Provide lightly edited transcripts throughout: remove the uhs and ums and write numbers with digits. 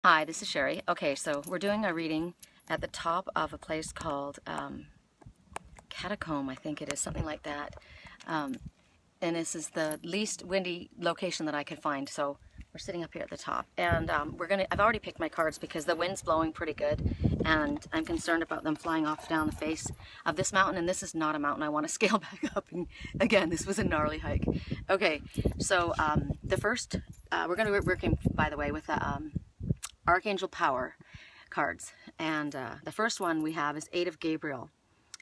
Hi, this is Sherry. Okay, so we're doing a reading at the top of a place called Catacomb, I think it is, something like that. Um, and this is the least windy location that I could find. So we're sitting up here at the top, and I've already picked my cards because the wind's blowing pretty good, and I'm concerned about them flying off down the face of this mountain. And this is not a mountain I want to scale back up. And again, this was a gnarly hike. Okay, so the first we're going to be working, by the way, with Archangel Power cards, and the first one we have is Eight of Gabriel,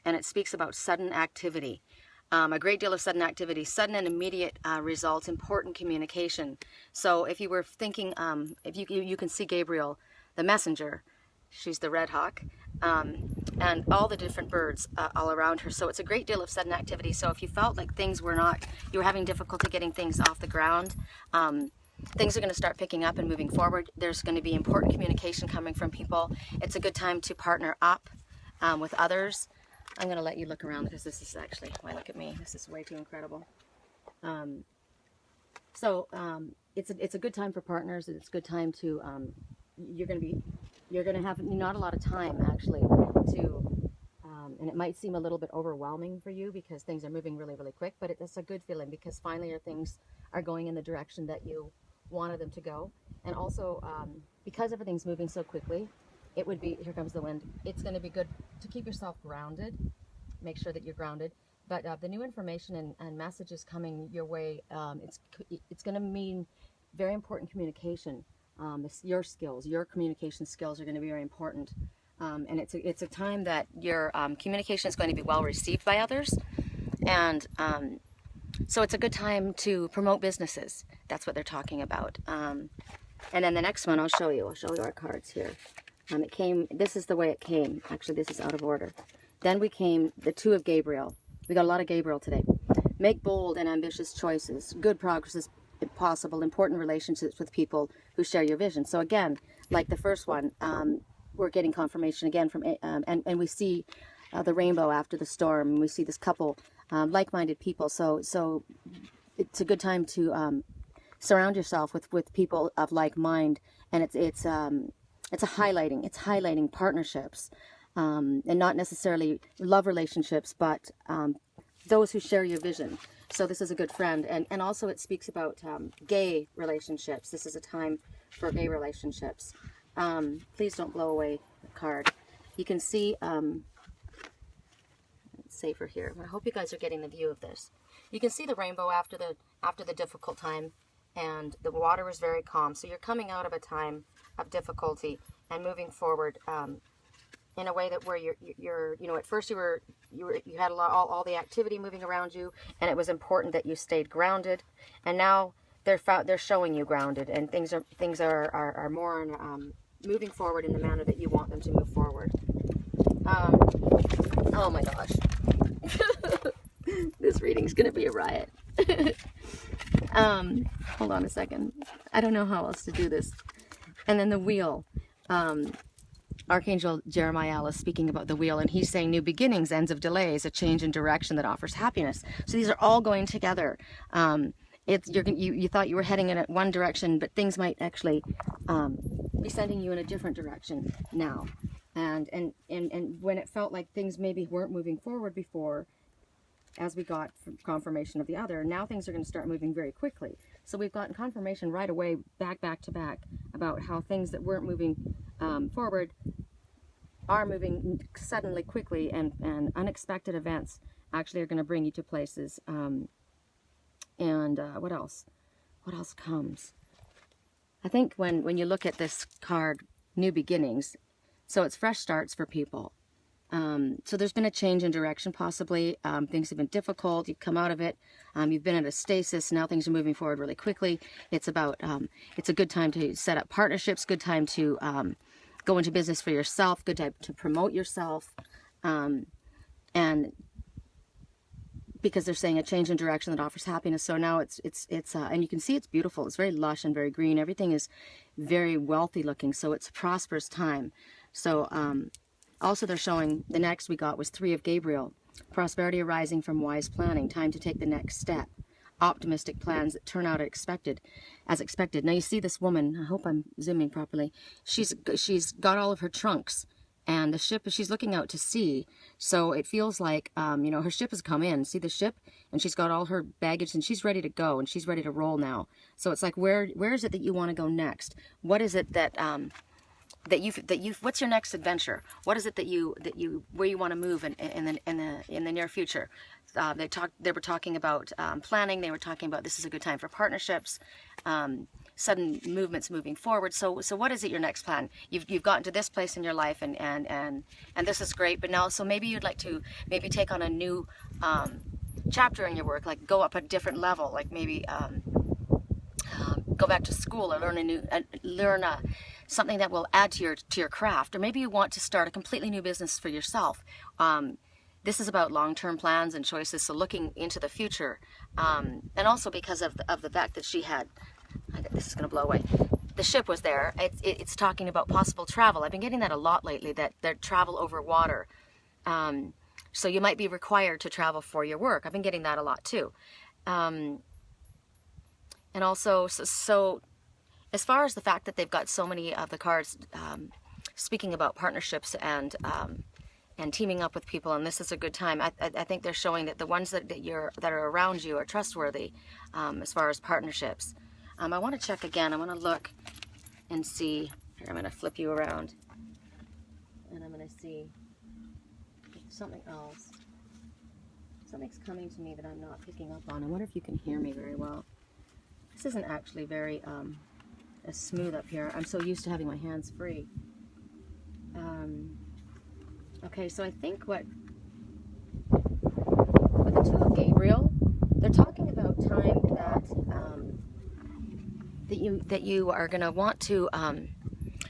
and it speaks about sudden activity, a great deal of sudden activity, sudden and immediate results, important communication. So if you were thinking, if you can see Gabriel, the messenger, she's the red hawk, and all the different birds all around her. So it's a great deal of sudden activity. So if you felt like things were not, you were having difficulty getting things off the ground, things are going to start picking up and moving forward. There's going to be important communication coming from people. It's a good time to partner up with others. I'm going to let you look around because this is actually, why look at me, this is way too incredible. It's a good time for partners. It's a good time to, you're going to have not a lot of time actually to, and it might seem a little bit overwhelming for you because things are moving really, really quick, but it's a good feeling because finally things are going in the direction that you wanted them to go. And also, because everything's moving so quickly, it would be, here comes the wind, it's going to be good to keep yourself grounded, make sure that you're grounded. But the new information and messages coming your way, it's going to mean very important communication. Your skills, your communication skills are going to be very important. And it's a time that your communication is going to be well received by others. And so it's a good time to promote businesses. That's what they're talking about. And then the next one, I'll show you our cards here. It came, this is the way it came. Actually, this is out of order. Then we came the Two of Gabriel. We got a lot of Gabriel today. Make bold and ambitious choices. Good progress is possible. Important relationships with people who share your vision. So again, like the first one, we're getting confirmation again from, and we see the rainbow after the storm. We see this couple, like-minded people. So it's a good time to surround yourself with people of like mind, and it's highlighting partnerships, and not necessarily love relationships, but those who share your vision. So this is a good friend, and also it speaks about gay relationships. This is a time for gay relationships. Please don't blow away the card. You can see, it's safer here. I hope you guys are getting the view of this. You can see the rainbow after the difficult time, and the water is very calm. So you're coming out of a time of difficulty and moving forward in a way that where you're you know, at first you had all the activity moving around you, and it was important that you stayed grounded, and now they're showing you grounded, and things are more moving forward in the manner that you want them to move forward. Oh my gosh. This reading's gonna be a riot. Hold on a second. I don't know how else to do this. And then the wheel. Archangel Jeremiah is speaking about the wheel, and he's saying new beginnings, ends of delays, a change in direction that offers happiness. So these are all going together. You thought you were heading in one direction, but things might actually be sending you in a different direction now. And when it felt like things maybe weren't moving forward before, as we got confirmation of the other, now things are going to start moving very quickly. So we've gotten confirmation right away, back to back, about how things that weren't moving forward are moving suddenly, quickly, and unexpected events actually are going to bring you to places. What else? What else comes? I think when you look at this card, new beginnings, so it's fresh starts for people. So there's been a change in direction, possibly. Things have been difficult. You've come out of it. You've been at a stasis. Now things are moving forward really quickly. It's about, it's a good time to set up partnerships, good time to go into business for yourself, good time to promote yourself. And because they're saying a change in direction that offers happiness. So now it's and you can see it's beautiful. It's very lush and very green. Everything is very wealthy looking. So it's a prosperous time. So, also, they're showing the next we got was Three of Gabriel. Prosperity arising from wise planning. Time to take the next step. optimistic plans that turn out as expected. Now you see this woman, I hope I'm zooming properly, she's got all of her trunks, and the ship, she's looking out to sea, so it feels like, you know, her ship has come in. See the ship? And she's got all her baggage, and she's ready to go, and she's ready to roll now. So it's like, where is it that you want to go next? What is it that what's your next adventure? What is it where you want to move in the near future? They were talking about planning. They were talking about this is a good time for partnerships, sudden movements moving forward. So what is it, your next plan? You've gotten to this place in your life, and this is great. But now, so maybe you'd like to take on a new chapter in your work, like go up a different level, like maybe go back to school or learn something that will add to your craft, or maybe you want to start a completely new business for yourself. This is about long-term plans and choices, so looking into the future, and also because of the fact that she had, this is going to blow away, the ship was there. It's talking about possible travel. I've been getting that a lot lately, that travel over water. So you might be required to travel for your work. I've been getting that a lot too. And also, so as far as the fact that they've got so many of the cards speaking about partnerships and teaming up with people, and this is a good time. I think they're showing that the ones that are around you are trustworthy as far as partnerships. I want to check again. I want to look and see. Here, I'm going to flip you around, and I'm going to see something else. Something's coming to me that I'm not picking up on. I wonder if you can hear me very well. This isn't actually very as smooth up here. I'm so used to having my hands free. Okay, so I think with the Two of Gabriel, they're talking about time that you are going to want to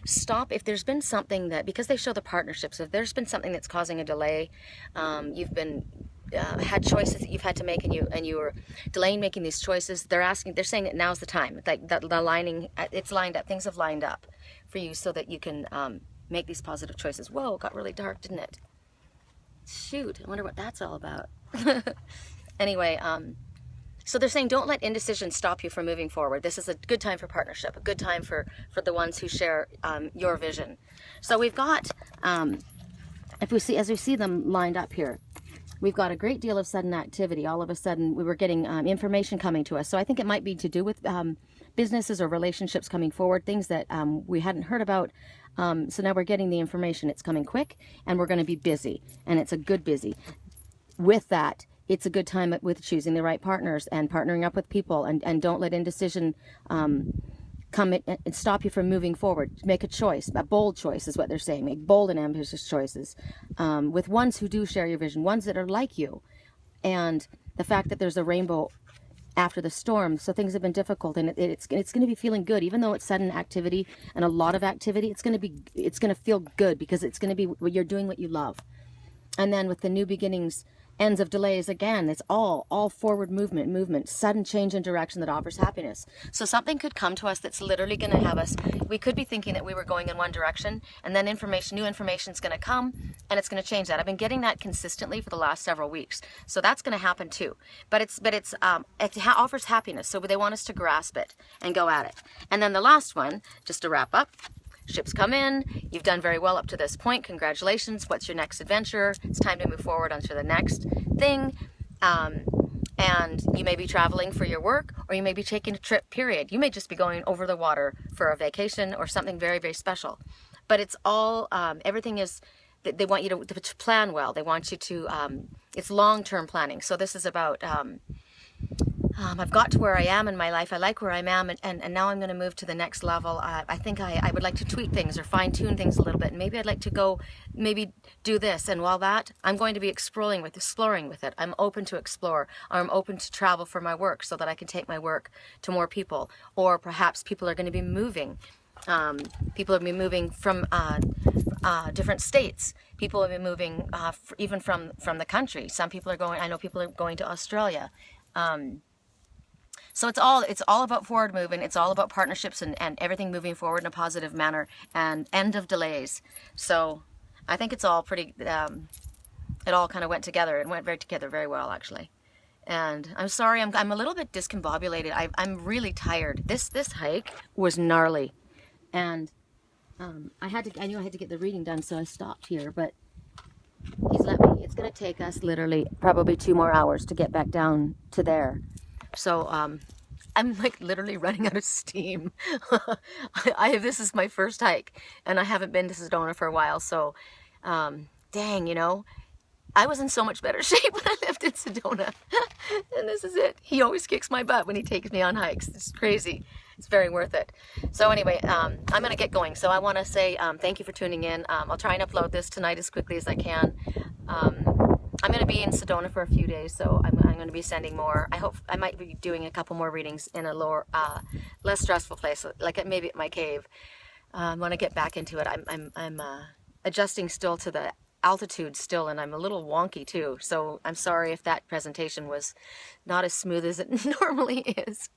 stop if there's been something that, because they show the partnerships, if there's been something that's causing a delay, you've been had choices that you've had to make, and you were delaying making these choices. They're saying that now's the time. Like it's lined up. Things have lined up for you so that you can make these positive choices. Whoa, it got really dark, didn't it? Shoot, I wonder what that's all about. Anyway, so they're saying don't let indecision stop you from moving forward. This is a good time for partnership, a good time for the ones who share your vision. So we've got, as we see them lined up here, we've got a great deal of sudden activity. All of a sudden, we were getting information coming to us. So I think it might be to do with businesses or relationships coming forward, things that we hadn't heard about. So now we're getting the information. It's coming quick, and we're going to be busy, and it's a good busy. With that, it's a good time with choosing the right partners and partnering up with people, and don't let indecision come and stop you from moving forward. Make a choice, a bold choice is what they're saying. Make bold and ambitious choices with ones who do share your vision, ones that are like you. And the fact that there's a rainbow after the storm, so things have been difficult, and it's going to be feeling good, even though it's sudden activity and a lot of activity. It's going to feel good because it's going to be, you're doing what you love. And then with the new beginnings, ends of delays, again, it's all forward movement, sudden change in direction that offers happiness. So something could come to us that's literally going to have us, we could be thinking that we were going in one direction, and then new information is going to come, and it's going to change that. I've been getting that consistently for the last several weeks. So that's going to happen too. But it offers happiness, so they want us to grasp it and go at it. And then the last one, just to wrap up, ships come in, you've done very well up to this point, congratulations, what's your next adventure? It's time to move forward onto the next thing. And you may be traveling for your work, or you may be taking a trip, period. You may just be going over the water for a vacation or something very, very special. But it's all, everything is, they want you to plan well. They want you to, it's long-term planning. So this is about, I've got to where I am in my life. I like where I am, and now I'm going to move to the next level. I think I would like to tweak things or fine-tune things a little bit, and maybe I'd like to go, maybe do this. And while that, I'm going to be exploring with it. I'm open to explore, or I'm open to travel for my work so that I can take my work to more people. Or perhaps people are going to be moving. People will be moving from different states. People will be moving even from the country. Some people are going, I know people are going to Australia. So it's all about forward movement. It's all about partnerships and everything moving forward in a positive manner, and end of delays. So I think it's all pretty, it all kind of went together. It went together very well, actually. And I'm sorry, I'm a little bit discombobulated. I'm really tired. This hike was gnarly, and I knew I had to get the reading done, so I stopped here. But he's let me. It's gonna take us literally probably 2 more hours to get back down to there. So I'm like literally running out of steam. This is my first hike, and I haven't been to Sedona for a while. So dang, you know. I was in so much better shape when I lived in Sedona, and this is it. He always kicks my butt when he takes me on hikes. It's crazy. It's very worth it. So anyway, I'm going to get going. So I want to say thank you for tuning in. I'll try and upload this tonight as quickly as I can. I'm going to be in Sedona for a few days, so I'm going to be sending more. I hope I might be doing a couple more readings in a lower, less stressful place, like maybe at my cave. When I get back into it, I'm adjusting still to the altitude still, and I'm a little wonky too, so I'm sorry if that presentation was not as smooth as it normally is.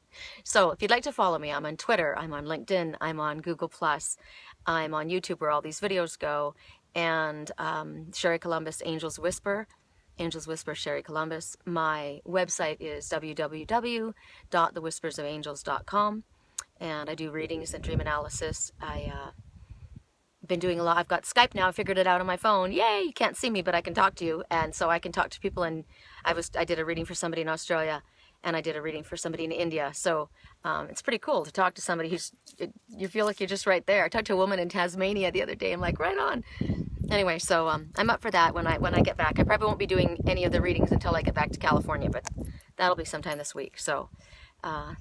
So if you'd like to follow me, I'm on Twitter, I'm on LinkedIn, I'm on Google+, I'm on YouTube where all these videos go, and Sherry Columbus, Angels Whisper, Sherry Columbus. My website is www.thewhispersofangels.com, and I do readings and dream analysis. Been doing a lot. I've got Skype now. I figured it out on my phone. Yay! You can't see me, but I can talk to you, and so I can talk to people. And I did a reading for somebody in Australia, and I did a reading for somebody in India. So it's pretty cool to talk to somebody you feel like you're just right there. I talked to a woman in Tasmania the other day. I'm like, right on. Anyway, so I'm up for that when I get back. I probably won't be doing any of the readings until I get back to California, but that'll be sometime this week. So.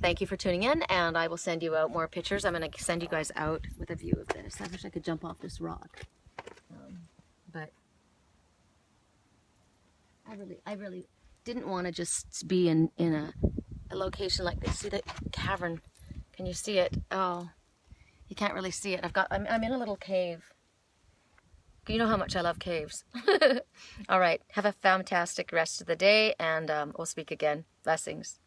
Thank you for tuning in, and I will send you out more pictures. I'm going to send you guys out with a view of this. I wish I could jump off this rock, but I really didn't want to just be in a location like this. See the cavern? Can you see it? Oh, you can't really see it. I'm in a little cave. You know how much I love caves. All right, have a fantastic rest of the day, and we'll speak again. Blessings.